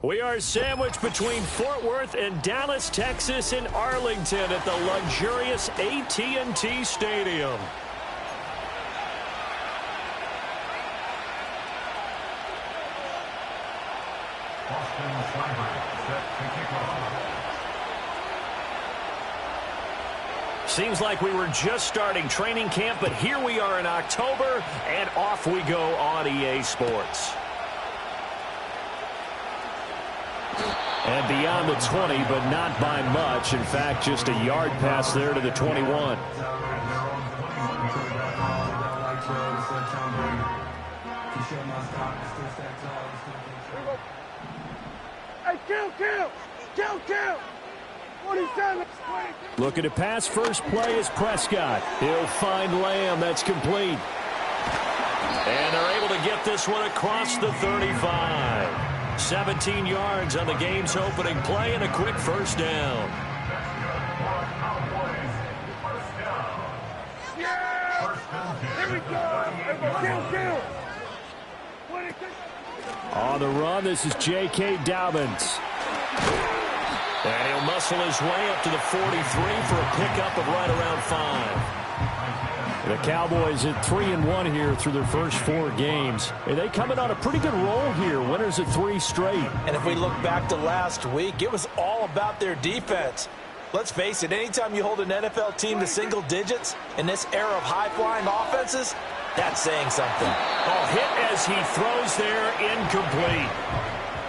We are sandwiched between Fort Worth and Dallas, Texas, in Arlington at the luxurious AT&T Stadium. Seems like we were just starting training camp, but here we are in October, and off we go on EA Sports. And beyond the 20, but not by much. In fact, just a yard pass there to the 21. Hey, kill! 47. Looking to pass first play is Prescott. He'll find Lamb. That's complete. And they're able to get this one across the 35. 17 yards on the game's opening play and a quick first down. Here we go. Kill. On the run, this is J.K. Dobbins. And he'll muscle his way up to the 43 for a pickup of right around 5. The Cowboys at 3-1 here through their first 4 games. And they coming on a pretty good roll here. Winners of 3 straight. And if we look back to last week, it was all about their defense. Let's face it, anytime you hold an NFL team to single digits in this era of high-flying offenses, that's saying something. Oh, hit as he throws there, incomplete.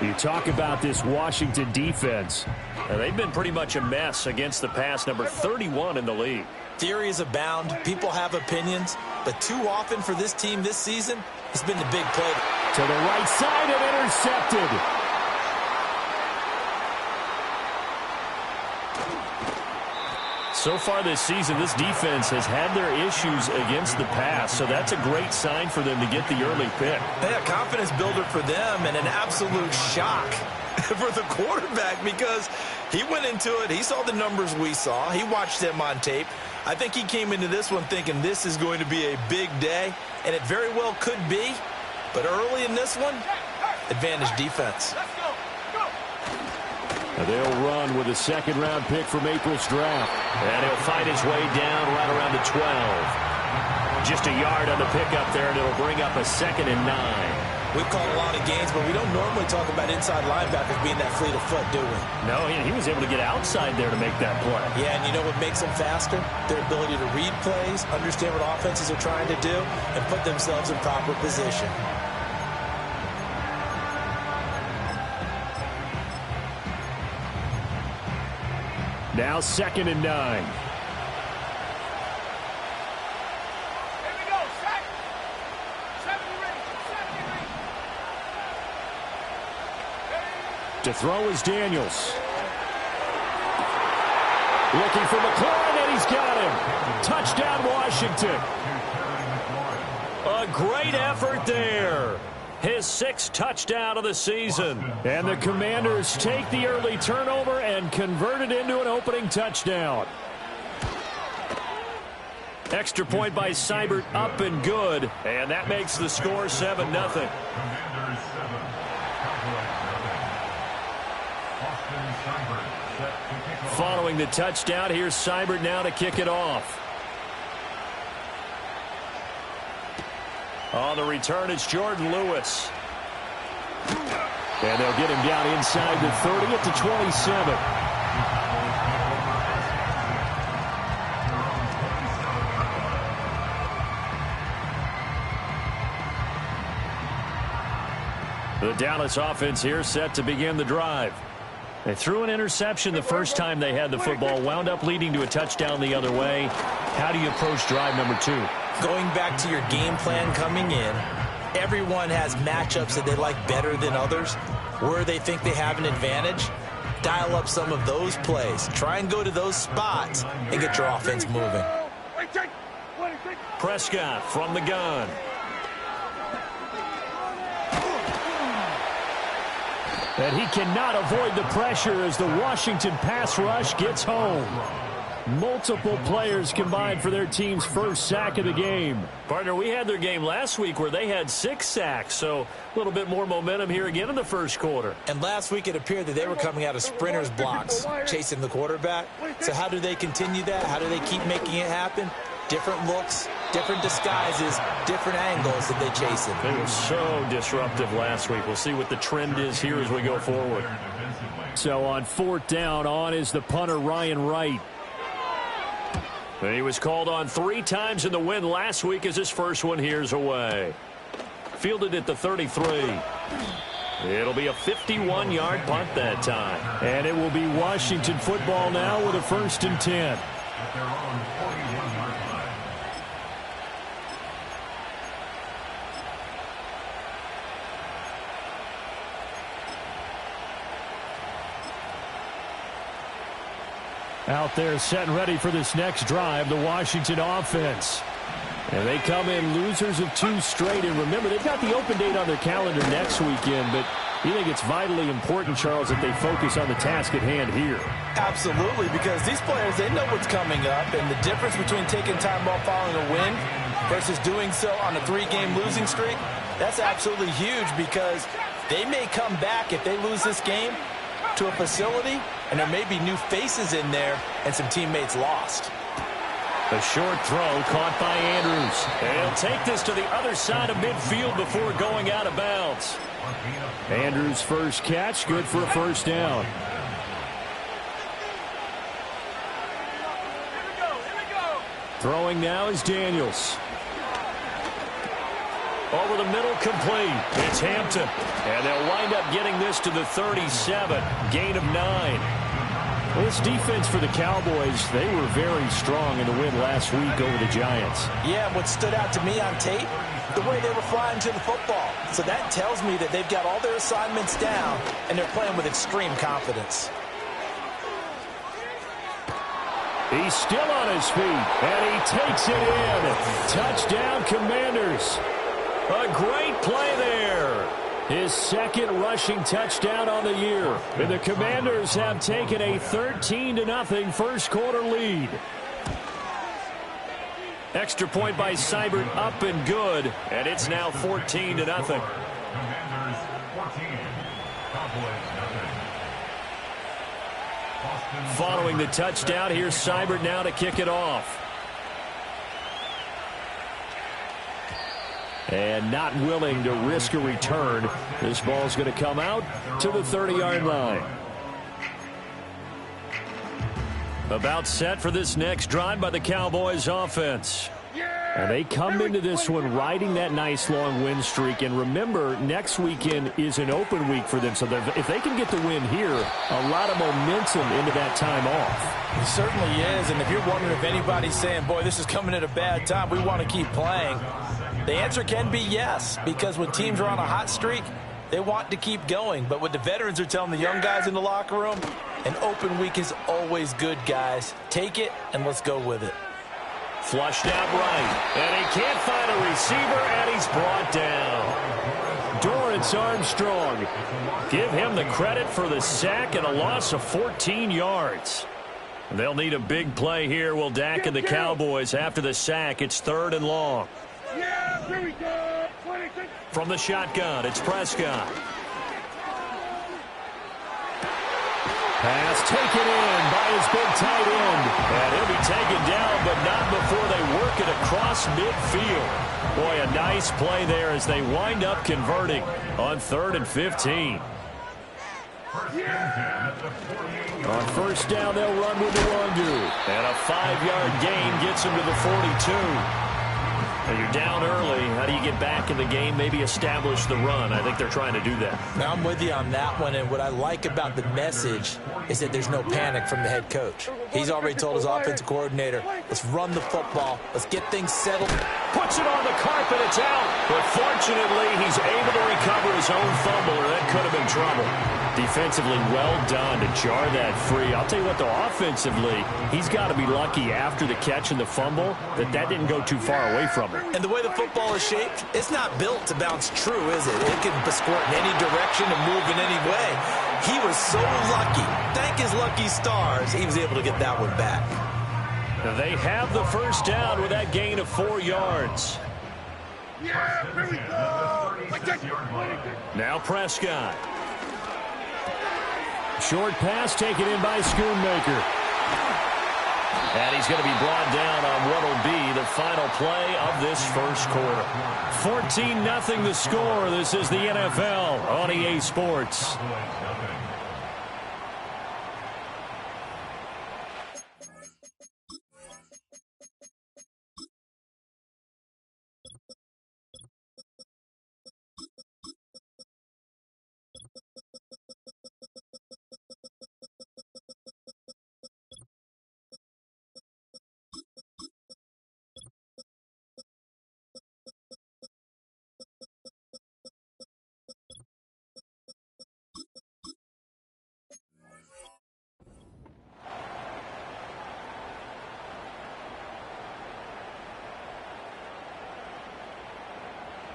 You talk about this Washington defense. They've been pretty much a mess against the pass, number 31 in the league. Theories abound. People have opinions. But too often for this team this season, it's been the big play. To the right side and intercepted. So far this season, this defense has had their issues against the pass, so that's a great sign for them to get the early pick. Yeah, confidence builder for them and an absolute shock for the quarterback because he went into it. He saw the numbers we saw. He watched them on tape. I think he came into this one thinking this is going to be a big day, and it very well could be. But early in this one, advantage defense. They'll run with a second-round pick from April's draft. And he'll fight his way down right around the 12. Just a yard on the pickup there, and it'll bring up a 2nd and 9. We've called a lot of games, but we don't normally talk about inside linebackers being that fleet of foot, do we? No, he was able to get outside there to make that play. Yeah, and you know what makes them faster? Their ability to read plays, understand what offenses are trying to do, and put themselves in proper position. Now 2nd and 9. Here we go. Sack. 7 To throw is Daniels. Looking for McLaurin, and he's got him. Touchdown, Washington. A great effort there. His 6th touchdown of the season. And the Commanders take the early turnover and convert it into an opening touchdown. Extra point by Seibert, up and good. And that makes the score 7-0. Following the touchdown, here's Seibert now to kick it off. On the return, it's Jordan Lewis. And they'll get him down inside the 30 at the 27. The Dallas offense here set to begin the drive. They threw an interception the first time they had the football, wound up leading to a touchdown the other way. How do you approach drive number 2? Going back to your game plan coming in, everyone has matchups that they like better than others. Where they think they have an advantage, dial up some of those plays. Try and go to those spots and get your offense moving. Prescott from the gun. And he cannot avoid the pressure as the Washington pass rush gets home. Multiple players combined for their team's first sack of the game. Partner, we had their game last week where they had 6 sacks, so a little bit more momentum here again in the first quarter. And last week it appeared that they were coming out of sprinters blocks, chasing the quarterback. So how do they continue that? How do they keep making it happen? Different looks, different disguises, different angles that they chase it. They were so disruptive last week. We'll see what the trend is here as we go forward. So on 4th down, on is the punter, Ryan Wright. And he was called on 3 times in the win last week as his first one here's away. Fielded at the 33. It'll be a 51-yard punt that time. And it will be Washington football now with a 1st and 10. Out there set and ready for this next drive, the Washington offense. And they come in losers of 2 straight. And remember, they've got the open date on their calendar next weekend, but you think it's vitally important, Charles, that they focus on the task at hand here? Absolutely, because these players, they know what's coming up, and the difference between taking time off following a win versus doing so on a 3-game losing streak, that's absolutely huge because they may come back if they lose this game to a facility, and there may be new faces in there and some teammates lost. A short throw caught by Andrews. And he'll take this to the other side of midfield before going out of bounds. Andrews' first catch, good for a 1st down. Throwing now is Daniels. Over the middle, complete. It's Hampton. And they'll wind up getting this to the 37. Gain of 9. Well, this defense for the Cowboys, they were very strong in the win last week over the Giants. Yeah, what stood out to me on tape, the way they were flying to the football. So that tells me that they've got all their assignments down, and they're playing with extreme confidence. He's still on his feet, and he takes it in. Touchdown, Commanders. A great play there. His 2nd rushing touchdown on the year. And the Commanders have taken a 13-0 first quarter lead. Extra point by Seibert up and good. And it's now 14-0. Commanders 14. Cowboys nothing. Following the touchdown, here's Seibert now to kick it off. And not willing to risk a return. This ball's going to come out to the 30-yard line. About set for this next drive by the Cowboys offense. And they come into this one riding that nice long win streak. And remember, next weekend is an open week for them. So if they can get the win here, a lot of momentum into that time off. It certainly is. And if you're wondering if anybody's saying, boy, this is coming at a bad time, we want to keep playing, the answer can be yes, because when teams are on a hot streak, they want to keep going. But what the veterans are telling the young guys in the locker room, an open week is always good, guys. Take it, and let's go with it. Flushed out right, and he can't find a receiver, and he's brought down. Dorrance Armstrong. Give him the credit for the sack and a loss of 14 yards. They'll need a big play here, will Dak and the Cowboys. After the sack, it's 3rd and long. From the shotgun, it's Prescott. Pass taken in by his big tight end. And he'll be taken down, but not before they work it across midfield. Boy, a nice play there as they wind up converting on 3rd and 15. On 1st down, they'll run with the Wondu. And a 5-yard gain gets them to the 42. Now you're down early. How do you get back in the game? Maybe establish the run. I think they're trying to do that. Now, I'm with you on that one, and what I like about the message is that there's no panic from the head coach. He's already told his offensive coordinator, let's run the football, let's get things settled. Puts it on the carpet, it's out. But fortunately, he's able to recover his own fumble, or that could have been trouble. Defensively, well done to jar that free. I'll tell you what, though, offensively, he's got to be lucky after the catch and the fumble that didn't go too far away from him. And the way the football is shaped, it's not built to bounce true, is it? It can squirt in any direction and move in any way. He was so lucky. Thank his lucky stars, he was able to get that one back. They have the first down with that gain of 4 yards. Yeah, here we go. Now Prescott. Short pass taken in by Schoonmaker. And he's going to be brought down on what will be the final play of this first quarter. 14-0 the score. This is the NFL on EA Sports.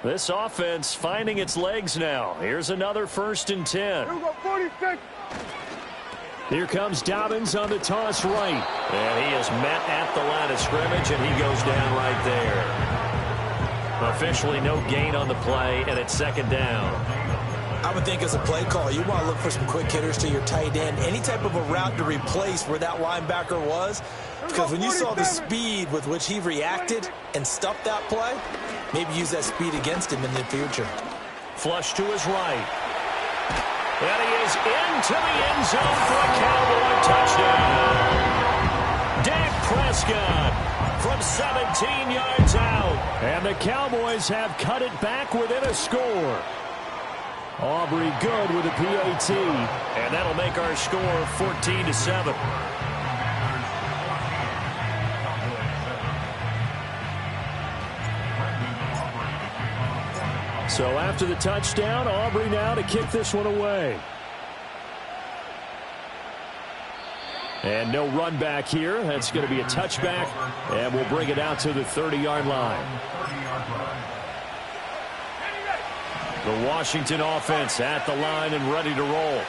This offense finding its legs now. Here's another 1st and 10. Here we go, 46. Here comes Dobbins on the toss right. And he is met at the line of scrimmage, and he goes down right there. Officially no gain on the play, and it's 2nd down. I would think as a play call, you want to look for some quick hitters to your tight end. Any type of a route to replace where that linebacker was. Because when you saw the speed with which he reacted and stuffed that play, maybe use that speed against him in the future. Flush to his right. And he is into the end zone for a Cowboy touchdown. Dak Prescott from 17 yards out. And the Cowboys have cut it back within a score. Aubrey good with a PAT. And that'll make our score 14-7. So after the touchdown, Aubrey now to kick this one away. And no run back here. That's going to be a touchback, and we'll bring it out to the 30-yard line. The Washington offense at the line and ready to roll.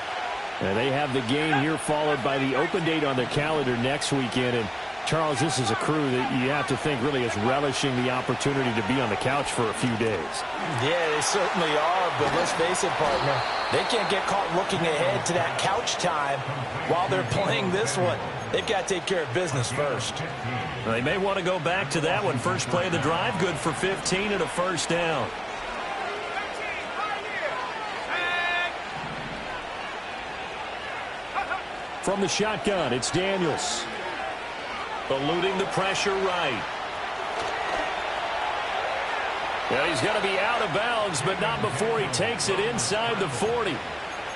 And they have the game here followed by the open date on their calendar next weekend. And Charles, this is a crew that you have to think really is relishing the opportunity to be on the couch for a few days. Yeah, they certainly are, but let's face it, partner. They can't get caught looking ahead to that couch time while they're playing this one. They've got to take care of business first. Well, they may want to go back to that one. First play of the drive, good for 15 and a 1st down. From the shotgun, it's Daniels. Eluding the pressure right. Well, he's going to be out of bounds, but not before he takes it inside the 40.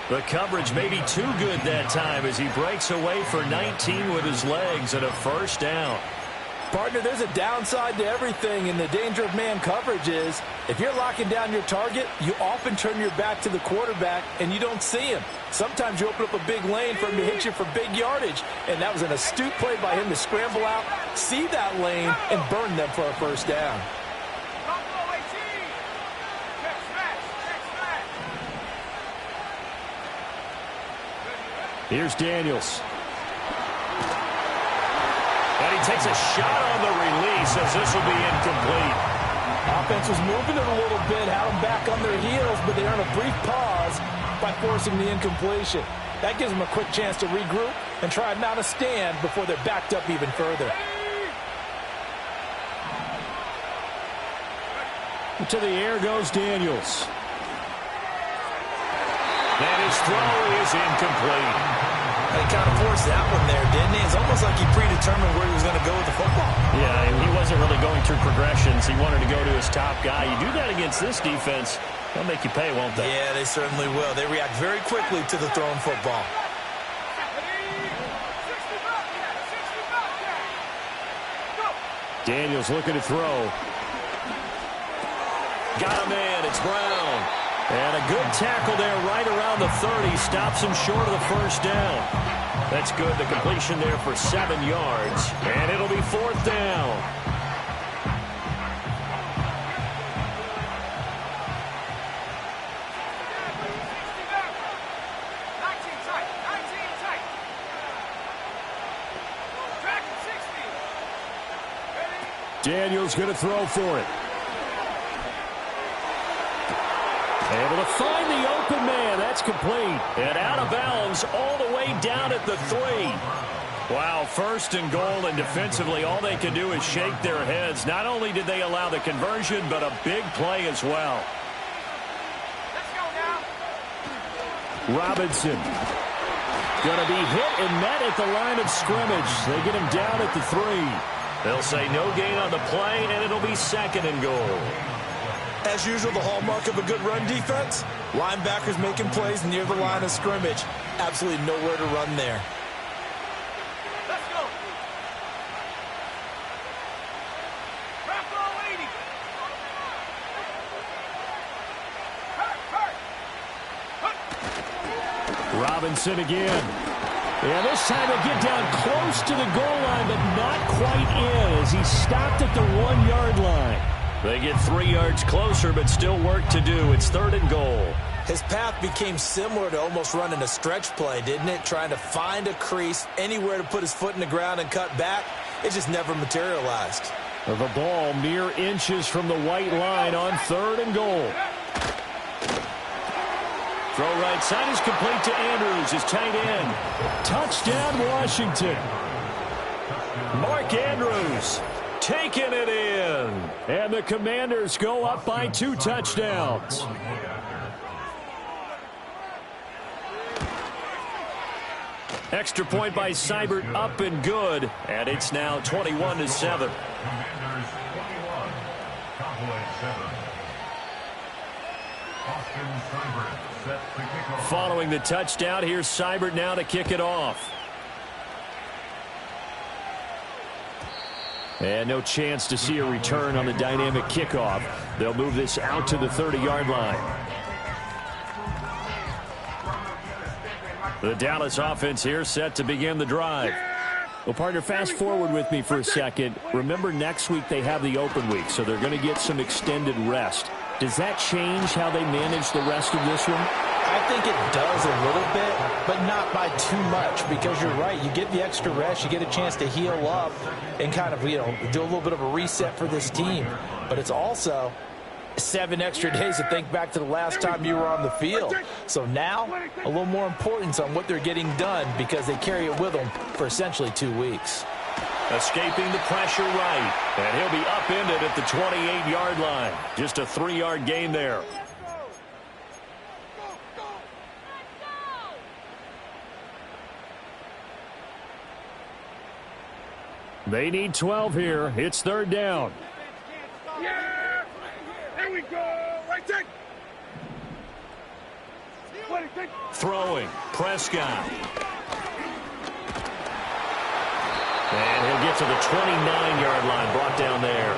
The coverage may be too good that time as he breaks away for 19 with his legs and a 1st down. Partner, there's a downside to everything, and the danger of man coverage is if you're locking down your target, you often turn your back to the quarterback and you don't see him. Sometimes you open up a big lane for him to hit you for big yardage, and that was an astute play by him to scramble out, see that lane, and burn them for a 1st down. Here's Daniels. And he takes a shot on the release as this will be incomplete. Offense was moving it a little bit, had them back on their heels, but they earn a brief pause by forcing the incompletion. That gives them a quick chance to regroup and try and mount a stand before they're backed up even further. To the air goes Daniels. And his throw is incomplete. He kind of forced that one there, didn't he? It's almost like he predetermined where he was going to go with the football. Yeah, he wasn't really going through progressions. He wanted to go to his top guy. You do that against this defense, they'll make you pay, won't they? Yeah, they certainly will. They react very quickly to the thrown football. Daniels looking to throw. Got a man. It's Brown. And a good tackle there right around the 30. Stops him short of the 1st down. That's good. The completion there for 7 yards. And it'll be 4th down. Daniels going to throw for it. Able to find the open man. That's complete. And out of bounds all the way down at the 3. Wow, 1st and goal, and defensively all they can do is shake their heads. Not only did they allow the conversion, but a big play as well. Let's go now. Robinson going to be hit and met at the line of scrimmage. They get him down at the 3. They'll say no gain on the play, and it'll be 2nd and goal. As usual, the hallmark of a good run defense, linebackers making plays near the line of scrimmage. Absolutely nowhere to run there. Let's go. Wrap all 80. Hurt. Robinson again. Yeah, this time he'll get down close to the goal line, but not quite in as he stopped at the 1-yard line. They get 3 yards closer, but still work to do. It's 3rd and goal. His path became similar to almost running a stretch play, didn't it? Trying to find a crease, anywhere to put his foot in the ground and cut back. It just never materialized. The ball mere inches from the white line on 3rd and goal. Throw right side is complete to Andrews, his tight end. Touchdown, Washington. Mark Andrews taking it in. And the Commanders go up by 2 touchdowns. Extra point by Seibert, up and good. And it's now 21-7. Following the touchdown, here's Seibert now to kick it off. And no chance to see a return on the dynamic kickoff. They'll move this out to the 30-yard line. The Dallas offense here set to begin the drive. Well, partner, fast forward with me for a second. Remember, next week they have the open week, so they're going to get some extended rest. Does that change how they manage the rest of this one? I think it does a little bit, but not by too much, because you're right. You get the extra rest, you get a chance to heal up and kind of, do a little bit of a reset for this team. But it's also 7 extra days to think back to the last time you were on the field. So now, a little more importance on what they're getting done, because they carry it with them for essentially 2 weeks. Escaping the pressure right, and he'll be upended at the 28-yard line. Just a 3-yard gain there. They need 12 here. It's 3rd down. Yeah! There we go! Right there! Throwing. Prescott. And he'll get to the 29-yard line, brought down there.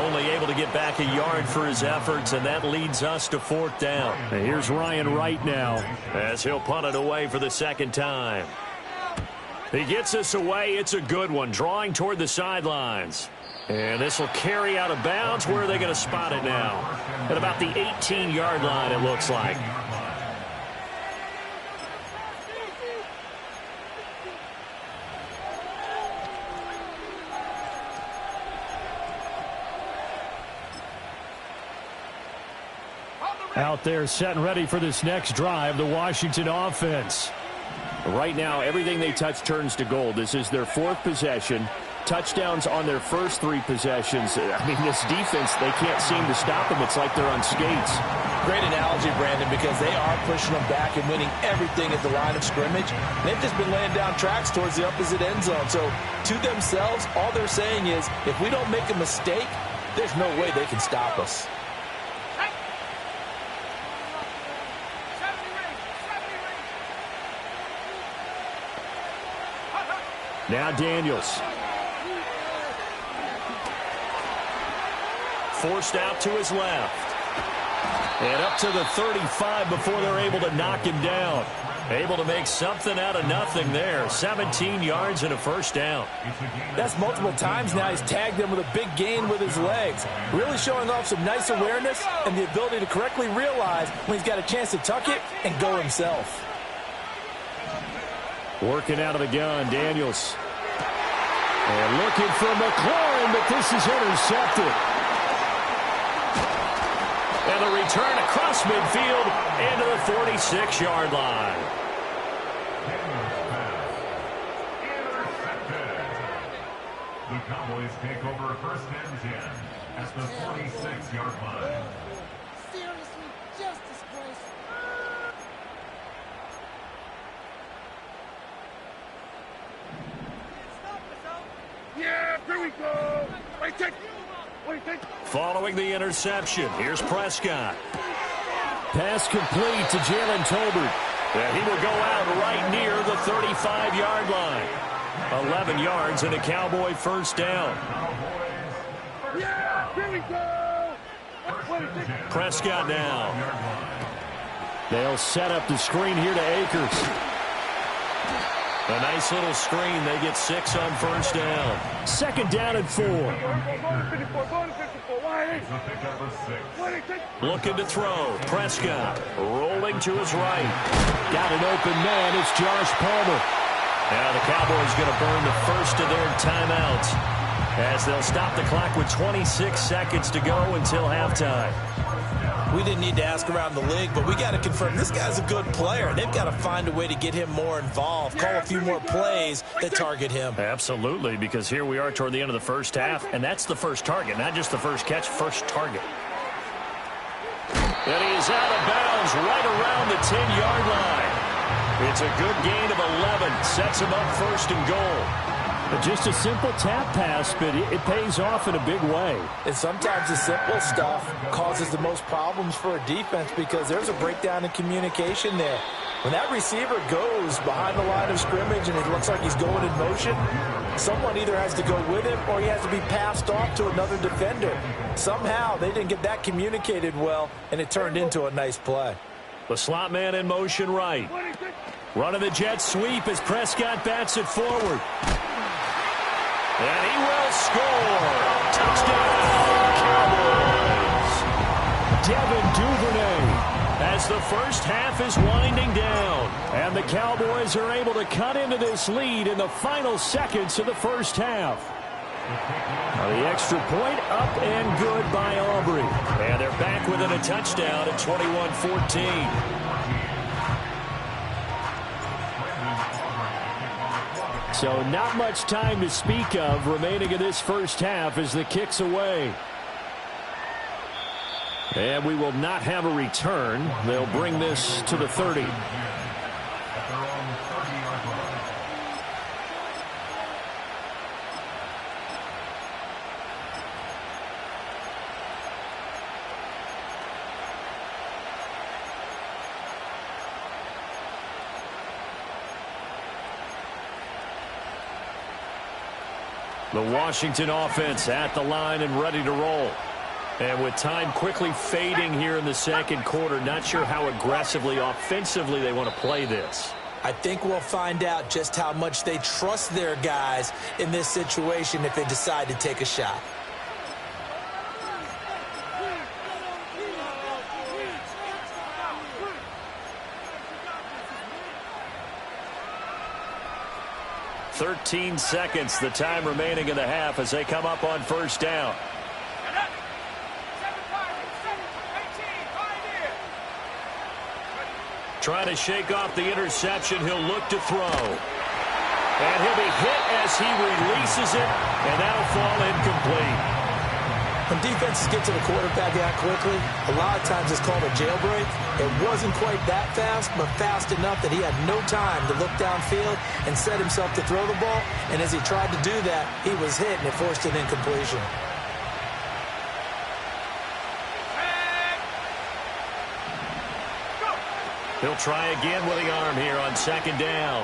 Only able to get back a yard for his efforts, and that leads us to 4th down. And here's Ryan Wright now, as he'll punt it away for the 2nd time. He gets us away. It's a good one, drawing toward the sidelines. And this will carry out of bounds. Where are they going to spot it now? At about the 18-yard line, it looks like. Out there set and ready for this next drive, the Washington offense. Right now, everything they touch turns to gold. This is their 4th possession. Touchdowns on their first 3 possessions. I mean, this defense, they can't seem to stop them. It's like they're on skates. Great analogy, Brandon, because they are pushing them back and winning everything at the line of scrimmage. They've just been laying down tracks towards the opposite end zone. So, to themselves, all they're saying is, if we don't make a mistake, there's no way they can stop us. Now Daniels. Forced out to his left. And up to the 35 before they're able to knock him down. Able to make something out of nothing there. 17 yards and a 1st down. That's multiple times now. He's tagged him with a big gain with his legs. Really showing off some nice awareness and the ability to correctly realize when he's got a chance to tuck it and go himself. Working out of the gun, Daniels. And looking for McLaurin, but this is intercepted. And the return across midfield into the 46-yard line. The Cowboys take over first and 10 at the 46-yard line. Seriously, just disgraceful. Yeah, here we go. Wait, take. Following the interception, here's Prescott. Pass complete to Jalen Tolbert. And he will go out right near the 35-yard line. 11 yards and a Cowboy first down. Yeah, here we go. Prescott now. They'll set up the screen here to Akers. A nice little screen. They get 6 on first down. Second down and 4. Looking to throw. Prescott rolling to his right. Got an open man. It's Josh Palmer. Now the Cowboys going to burn the first of their timeouts as they'll stop the clock with 26 seconds to go until halftime. We didn't need to ask around the league, but we got to confirm this guy's a good player. They've got to find a way to get him more involved, call a few more plays that target him. Absolutely, because here we are toward the end of the first half, and that's the first target, not just the first catch, first target. And he is out of bounds right around the 10-yard line. It's a good gain of 11, sets him up first and goal. Just a simple tap pass, but it pays off in a big way. And sometimes the simple stuff causes the most problems for a defense because there's a breakdown in communication there. When that receiver goes behind the line of scrimmage and it looks like he's going in motion, someone either has to go with him or he has to be passed off to another defender. Somehow they didn't get that communicated well, and it turned into a nice play. The slot man in motion right. Running the jet sweep as Prescott bats it forward. And he will score. Touchdown, Cowboys. Devin Duvernay as the first half is winding down. And the Cowboys are able to cut into this lead in the final seconds of the first half. Now the extra point up and good by Aubrey. And they're back within a touchdown at 21-14. So not much time to speak of remaining in this first half as the kick's away. And we will not have a return. They'll bring this to the 30. The Washington offense at the line and ready to roll. And with time quickly fading here in the second quarter, not sure how aggressively, offensively they want to play this. I think we'll find out just how much they trust their guys in this situation if they decide to take a shot. "13 seconds, the time remaining in the half as they come up on first down. Trying to shake off the interception, he'll look to throw. And he'll be hit as he releases it, and that'll fall incomplete. When defenses get to the quarterback that quickly, a lot of times it's called a jailbreak. It wasn't quite that fast, but fast enough that he had no time to look downfield and set himself to throw the ball. And as he tried to do that, he was hit, and it forced an incompletion. He'll try again with the arm here on second down.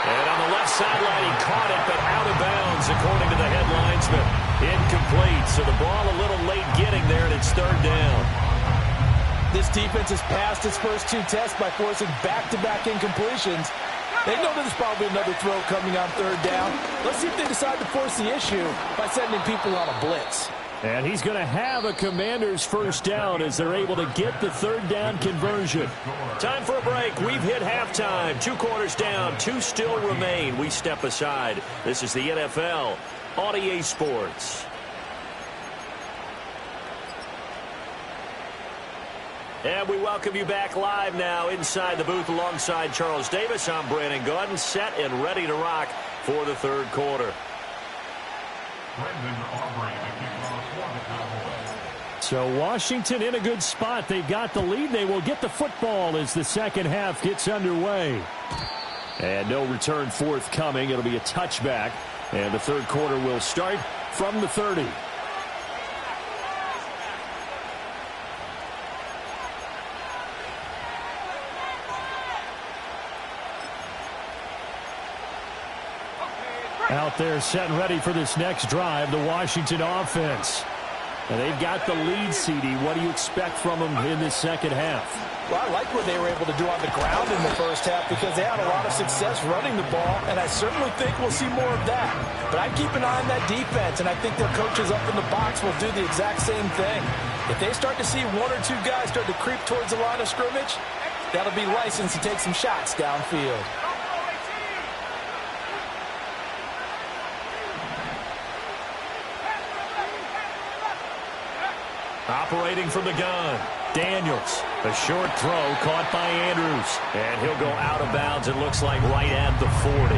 And on the left sideline, he caught it, but out of bounds, according to the head linesman. Incomplete, so the ball a little late getting there, and it's third down. This defense has passed its first two tests by forcing back-to-back incompletions. They know there's probably another throw coming on third down. Let's see if they decide to force the issue by sending people on a blitz. And he's going to have a Commanders first down as they're able to get the third down conversion. Time for a break. We've hit halftime. 2 quarters down. 2 still remain. We step aside. This is the NFL on EA Sports. And we welcome you back live now inside the booth alongside Charles Davis. I'm Brandon Gordon, set and ready to rock for the third quarter. So Washington in a good spot. They've got the lead. They will get the football as the second half gets underway. And no return forthcoming. It'll be a touchback. And the third quarter will start from the 30. Out there set and ready for this next drive, the Washington offense. And they've got the lead, CD. What do you expect from them in this second half? Well, I like what they were able to do on the ground in the first half because they had a lot of success running the ball, and I certainly think we'll see more of that. But I keep an eye on that defense, and I think their coaches up in the box will do the exact same thing. If they start to see 1 or 2 guys start to creep towards the line of scrimmage, that'll be licensed to take some shots downfield. Operating from the gun, Daniels. A short throw caught by Andrews. And he'll go out of bounds, it looks like, right at the 40.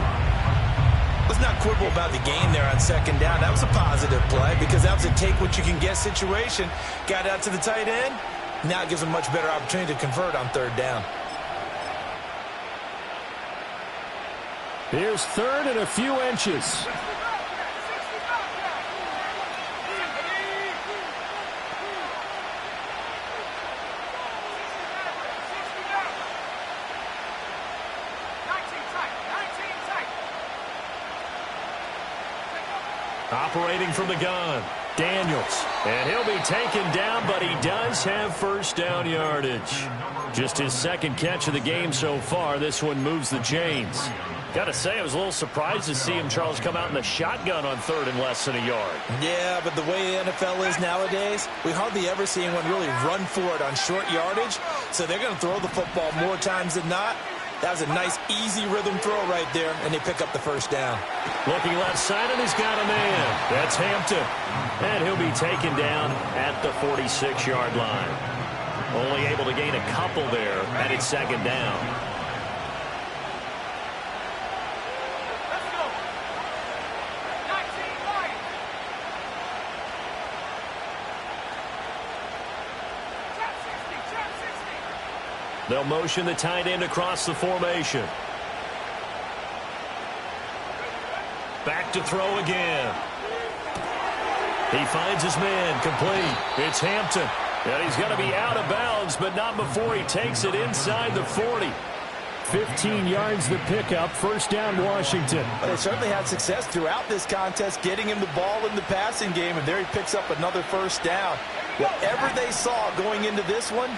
Let's not quibble about the gain there on second down. That was a positive play because that was a take-what-you-can-get situation. Got out to the tight end. Now it gives them a much better opportunity to convert on third down. Here's third and a few inches. Operating from the gun, Daniels. And he'll be taken down, but he does have first down yardage. Just his second catch of the game so far. This one moves the chains. Got to say, I was a little surprised to see him, Charles, come out in the shotgun on third and less than a yard. Yeah, but the way the NFL is nowadays, we hardly ever see anyone really run for it on short yardage. So they're going to throw the football more times than not. That was a nice, easy rhythm throw right there, and they pick up the first down. Looking left side, and he's got a man. That's Hampton. And he'll be taken down at the 46-yard line. Only able to gain a couple there at its second down. They'll motion the tight end across the formation. Back to throw again. He finds his man complete. It's Hampton. And he's going to be out of bounds, but not before he takes it inside the 40. 15 yards the pickup. First down, Washington. But they certainly had success throughout this contest getting him the ball in the passing game, and there he picks up another first down. Whatever they saw going into this one,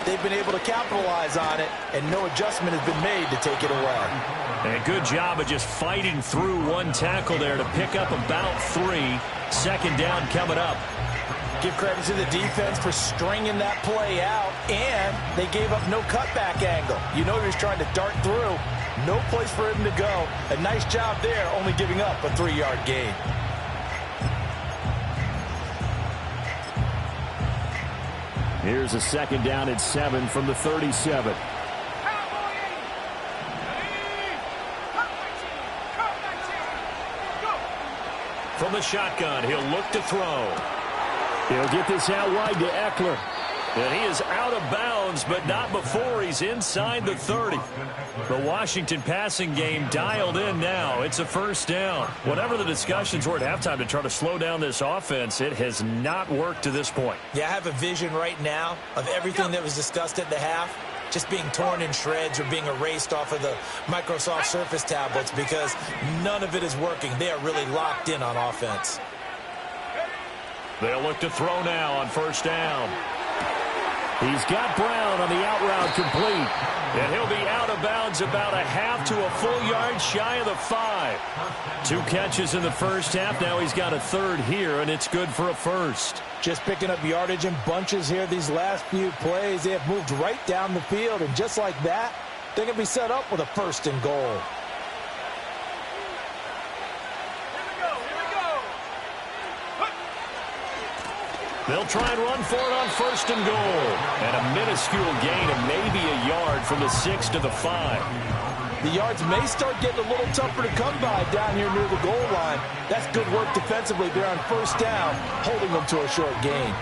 they've been able to capitalize on it, and no adjustment has been made to take it away. And a good job of just fighting through one tackle there to pick up about 3. Second down coming up. Give credit to the defense for stringing that play out, and they gave up no cutback angle. You know he was trying to dart through. No place for him to go. A nice job there, only giving up a 3-yard gain. Here's a second down at 7 from the 37. From the shotgun, he'll look to throw. He'll get this out wide to Eckler. And he is out of bounds, but not before he's inside the 30. The Washington passing game dialed in now. It's a first down. Whatever the discussions were at halftime to try to slow down this offense, it has not worked to this point. Yeah, I have a vision right now of everything that was discussed at the half just being torn in shreds or being erased off of the Microsoft Surface tablets because none of it is working. They are really locked in on offense. They'll look to throw now on first down. He's got Brown on the out route complete. And he'll be out of bounds about a half to a full yard shy of the 5. 2 catches in the first half. Now he's got a third here, and it's good for a first. Just picking up yardage in bunches here these last few plays. They have moved right down the field, and just like that, they're going to be set up with a first and goal. They'll try and run for it on first and goal. And a minuscule gain of maybe a yard from the 6 to the 5. The yards may start getting a little tougher to come by down here near the goal line. That's good work defensively there on first down, holding them to a short gain.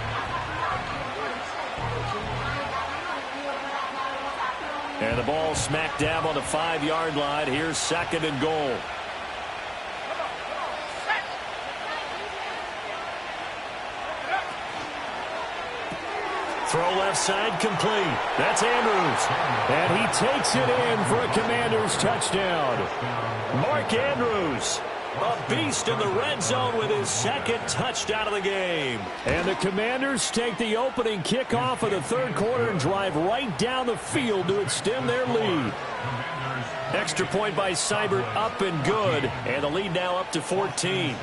And the ball smack dab on the 5-yard line. Here's second and goal. Throw left side complete. That's Andrews. And he takes it in for a Commanders touchdown. Mark Andrews, a beast in the red zone with his second touchdown of the game. And the Commanders take the opening kickoff of the third quarter and drive right down the field to extend their lead. Extra point by Seibert, up and good. And the lead now up to 14.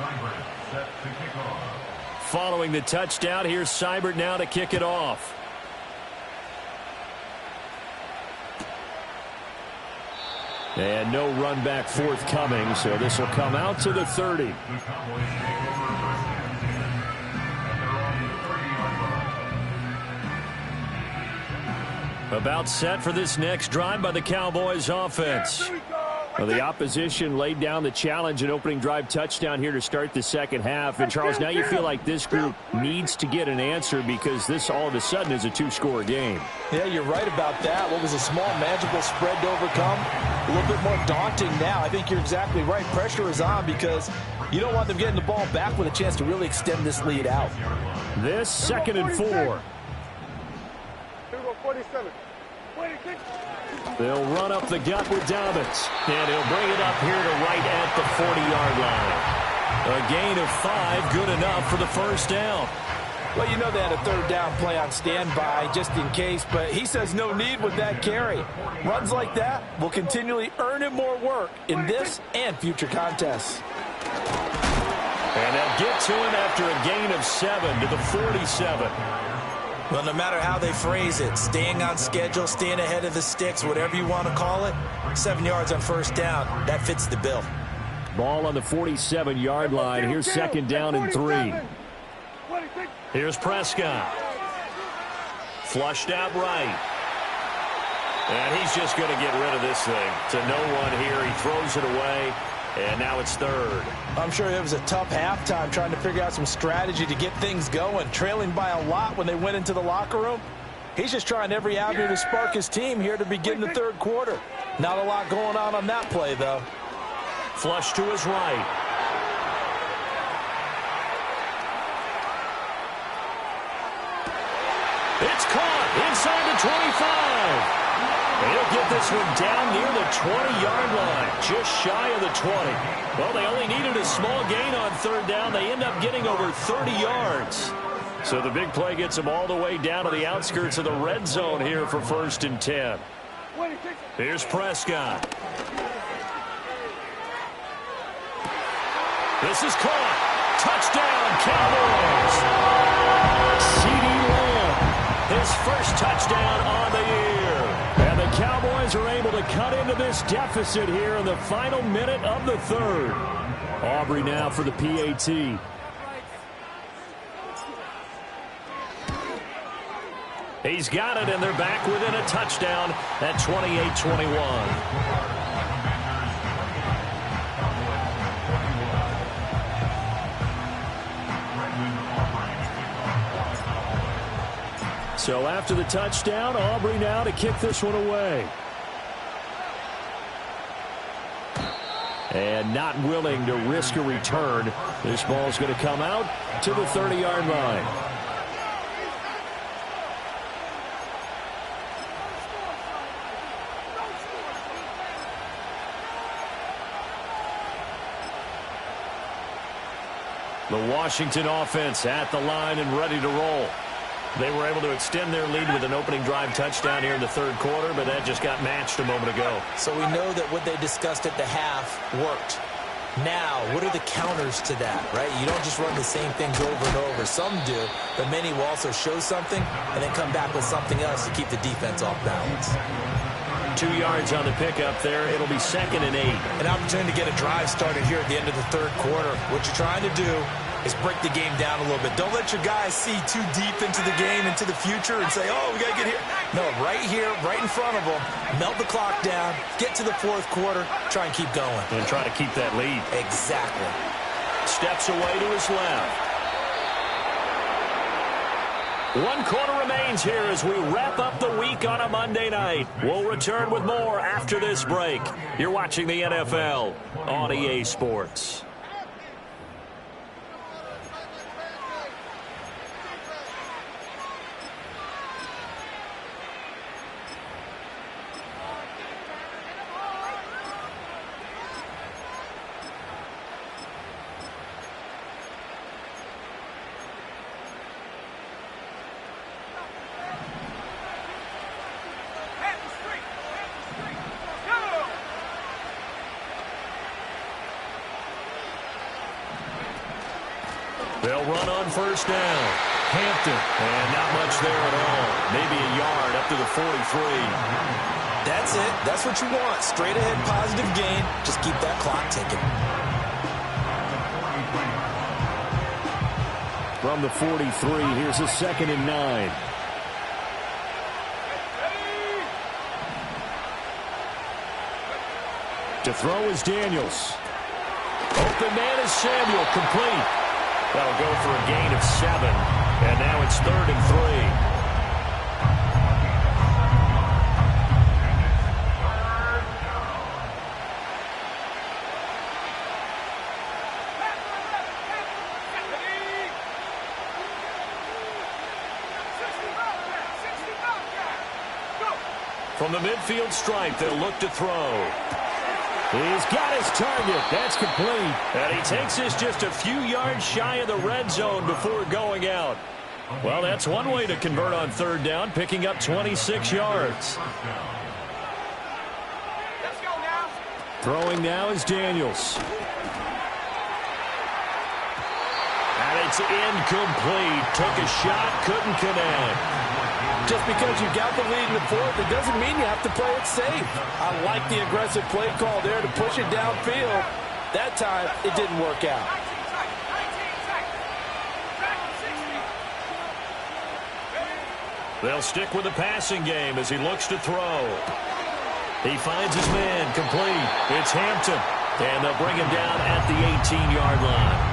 Following the touchdown, here's Seibert now to kick it off. And no run back forthcoming, so this will come out to the 30. About set for this next drive by the Cowboys offense. Well, the opposition laid down the challenge and opening drive touchdown here to start the second half. And, Charles, now you feel like this group needs to get an answer because this all of a sudden is a 2-score game. Yeah, you're right about that. What was a small, manageable spread to overcome, a little bit more daunting now. I think you're exactly right. Pressure is on because you don't want them getting the ball back with a chance to really extend this lead out. This second and 4. 47. 26. They'll run up the gut with Dobbins. And he'll bring it up here to right at the 40-yard line. A gain of 5, good enough for the first down. Well, you know they had a third down play on standby just in case, but he says no need with that carry. Runs like that will continually earn him more work in this and future contests. And they'll get to him after a gain of 7 to the 47. Well, no matter how they phrase it, staying on schedule, staying ahead of the sticks, whatever you want to call it, 7 yards on first down, that fits the bill. Ball on the 47-yard line. Here's second down and 3. Here's Prescott. Flushed out right. And he's just going to get rid of this thing. To no one here. He throws it away. And now it's third. I'm sure it was a tough halftime trying to figure out some strategy to get things going. Trailing by a lot when they went into the locker room. He's just trying every avenue to spark his team here to begin the third quarter. Not a lot going on that play, though. Flush to his right. It's caught inside the 25. He'll get this one down near the 20-yard line, just shy of the 20. Well, they only needed a small gain on third down. They end up getting over 30 yards. So the big play gets them all the way down to the outskirts of the red zone here for first and 10. Here's Prescott. This is caught. Touchdown, Cowboys. CeeDee Lamb, his first touchdown on the year. And the Cowboys are able to cut into this deficit here in the final minute of the third. Aubrey now for the PAT. He's got it, and they're back within a touchdown at 28-21. So after the touchdown, Aubrey now to kick this one away. And not willing to risk a return. This ball's going to come out to the 30-yard line. The Washington offense at the line and ready to roll. They were able to extend their lead with an opening drive touchdown here in the third quarter, but that just got matched a moment ago. So we know that what they discussed at the half worked. Now, what are the counters to that, right? You don't just run the same things over and over. Some do, but many will also show something and then come back with something else to keep the defense off balance. 2 yards on the pickup there. It'll be 2nd and 8. An opportunity to get a drive started here at the end of the third quarter. What you're trying to do is break the game down a little bit. Don't let your guys see too deep into the game, into the future, and say, oh, we got to get here. No, right here, right in front of them, melt the clock down, get to the fourth quarter, try and keep going. And try to keep that lead. Exactly. Steps away to his left. 1 quarter remains here as we wrap up the week on a Monday night. We'll return with more after this break. You're watching the NFL on EA Sports. They'll run on first down. Hampton, and not much there at all. Maybe a yard up to the 43. That's it. That's what you want. Straight ahead positive gain. Just keep that clock ticking. From the 43, here's a 2nd and 9. To throw is Daniels. Open man is Samuel, complete. That'll go for a gain of 7, and now it's 3rd and 3. From the midfield stripe, they'll look to throw. He's got his target. That's complete. And he takes this just a few yards shy of the red zone before going out. Well, that's one way to convert on third down, picking up 26 yards. Let's go now. Throwing now is Daniels. And it's incomplete. Took a shot, couldn't connect. Just because you got the lead in the fourth, it doesn't mean you have to play it safe. I like the aggressive play call there to push it downfield. That time, it didn't work out. They'll stick with the passing game as he looks to throw. He finds his man, complete. It's Hampton, and they'll bring him down at the 18-yard line.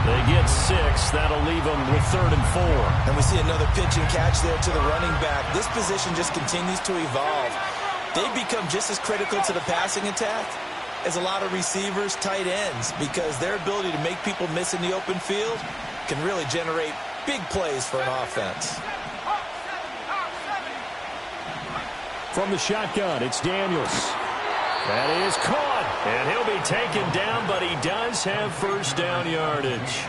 They get 6. That'll leave them with 3rd and 4. And we see another pitch and catch there to the running back. This position just continues to evolve. They become just as critical to the passing attack as a lot of receivers, tight ends, because their ability to make people miss in the open field can really generate big plays for an offense. From the shotgun, it's Daniels. That is caught, and he'll be taken down, but he does have first down yardage.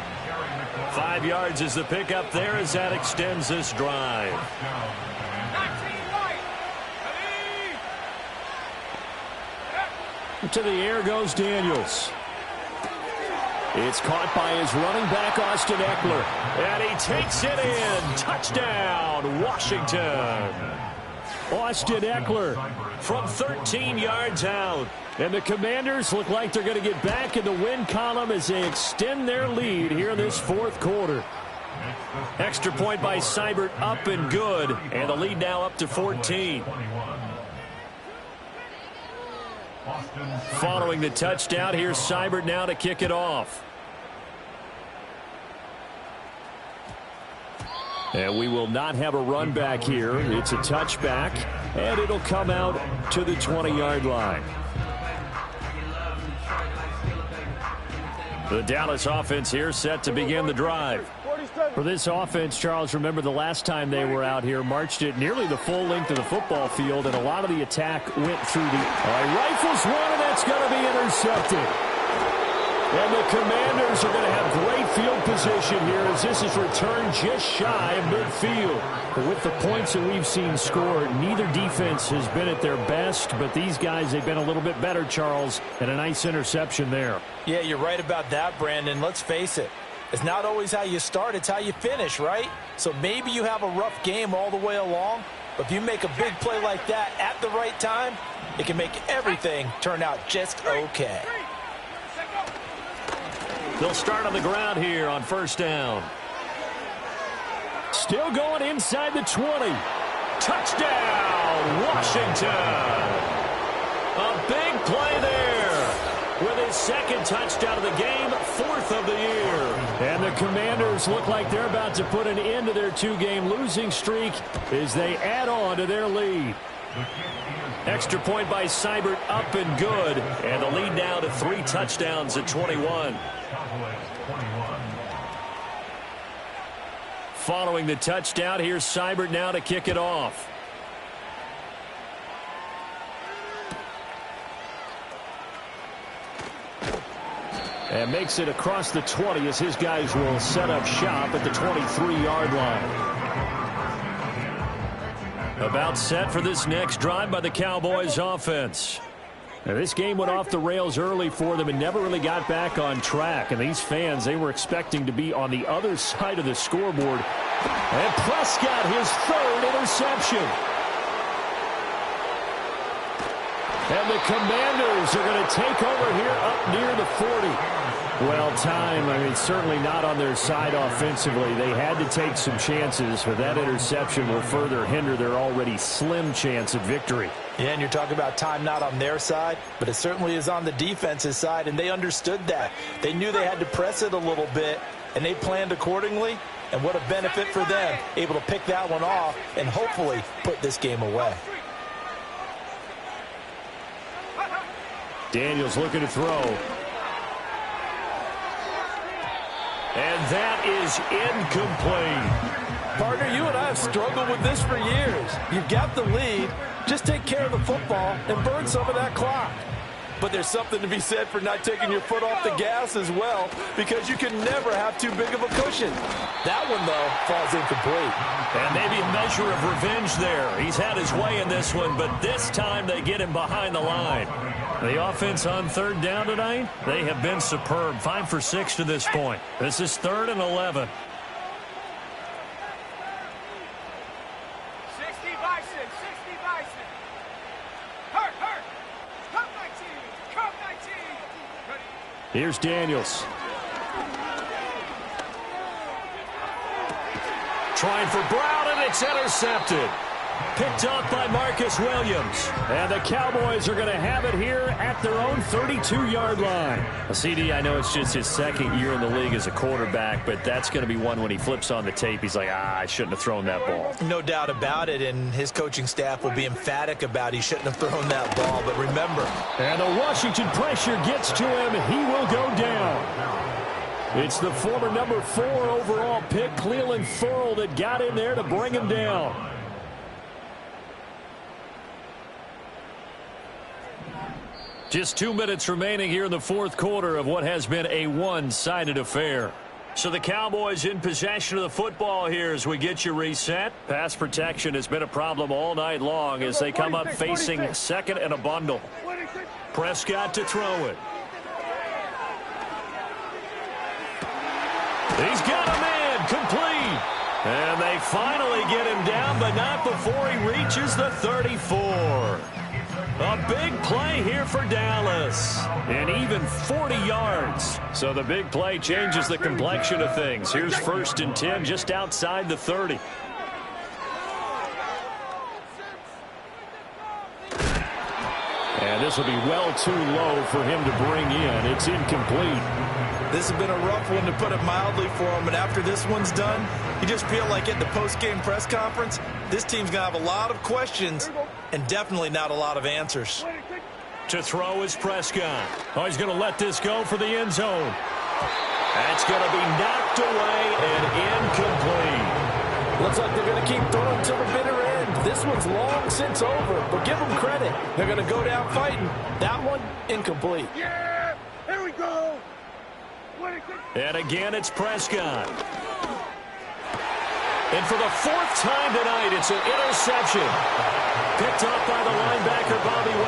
5 yards is the pickup there as that extends this drive. To the air goes Daniels. It's caught by his running back, Austin Eckler. And he takes it in. Touchdown, Washington. Austin Eckler from 13 yards out. And the Commanders look like they're going to get back in the win column as they extend their lead here in this fourth quarter. Extra point by Seibert, up and good. And the lead now up to 14. Following the touchdown, here's Seibert now to kick it off. And we will not have a run back here. It's a touchback, and it'll come out to the 20-yard line. The Dallas offense here set to begin the drive. For this offense, Charles, remember the last time they were out here, marched it nearly the full length of the football field, and a lot of the attack went through the... rifles one, and that's going to be intercepted. And the Commanders are going to have great field position here as this is returned just shy of midfield. But with the points that we've seen scored, neither defense has been at their best, but these guys, they've been a little bit better, Charles, and a nice interception there. Yeah, you're right about that, Brandon. Let's face it. It's not always how you start, it's how you finish, right? So maybe you have a rough game all the way along, but if you make a big play like that at the right time, it can make everything turn out just okay. They'll start on the ground here on first down. Still going inside the 20. Touchdown, Washington. A big play there with his second touchdown of the game, fourth of the year. And the Commanders look like they're about to put an end to their two-game losing streak as they add on to their lead. Extra point by Seibert, up and good. And the lead now to 3 touchdowns at 21. Following the touchdown, here's Seibert now to kick it off. And makes it across the 20 as his guys will set up shop at the 23-yard line. About set for this next drive by the Cowboys offense. Now, this game went off the rails early for them and never really got back on track. And these fans, they were expecting to be on the other side of the scoreboard. And Prescott, his third interception. And the Commanders are going to take over here up near the 40. Well, time, I mean, certainly not on their side offensively. They had to take some chances, but that interception will further hinder their already slim chance at victory. Yeah, and you're talking about time not on their side, but it certainly is on the defense's side, and they understood that. They knew they had to press it a little bit, and they planned accordingly, and what a benefit for them, able to pick that one off and hopefully put this game away. Daniels looking to throw. And that is incomplete. Partner, you and I have struggled with this for years. You've got the lead. Just take care of the football and burn some of that clock. But there's something to be said for not taking your foot off the gas as well, because you can never have too big of a cushion. That one, though, falls incomplete. And maybe a measure of revenge there. He's had his way in this one, but this time they get him behind the line. The offense on third down tonight, they have been superb. 5 for 6 to this point. This is 3rd and 11. 60 Bison, 60 Bison. Hurt, hurt. Come 19, come 19. Ready. Here's Daniels. Trying for Brown, and it's intercepted. Picked off by Marcus Williams. And the Cowboys are going to have it here at their own 32-yard line. CD, I know it's just his second year in the league as a quarterback, but that's going to be one when he flips on the tape. He's like, I shouldn't have thrown that ball. No doubt about it, and his coaching staff will be emphatic about he shouldn't have thrown that ball. But remember. And the Washington pressure gets to him. He will go down. It's the former number 4 overall pick, Cleveland Ferrell, that got in there to bring him down. Just 2 minutes remaining here in the fourth quarter of what has been a one-sided affair. So the Cowboys in possession of the football here as we get you reset. Pass protection has been a problem all night long as they come up facing second and a bundle. Prescott to throw it. He's got him in, complete. And they finally get him down, but not before he reaches the 34. A big play here for Dallas. And even 40 yards. So the big play changes the complexion of things. Here's 1st and 10 just outside the 30. And this will be well too low for him to bring in. It's incomplete. This has been a rough one, to put it mildly, for him. And after this one's done, you just feel like at the post-game press conference, this team's going to have a lot of questions and definitely not a lot of answers. To throw is Prescott. Oh, he's going to let this go for the end zone. That's going to be knocked away and incomplete. Looks like they're going to keep throwing to the bitter end. This one's long since over, but give them credit. They're going to go down fighting. That one, incomplete. Yeah, here we go. And again, it's Prescott. And for the fourth time tonight, it's an interception. Picked off by the linebacker, Bobby Wagner.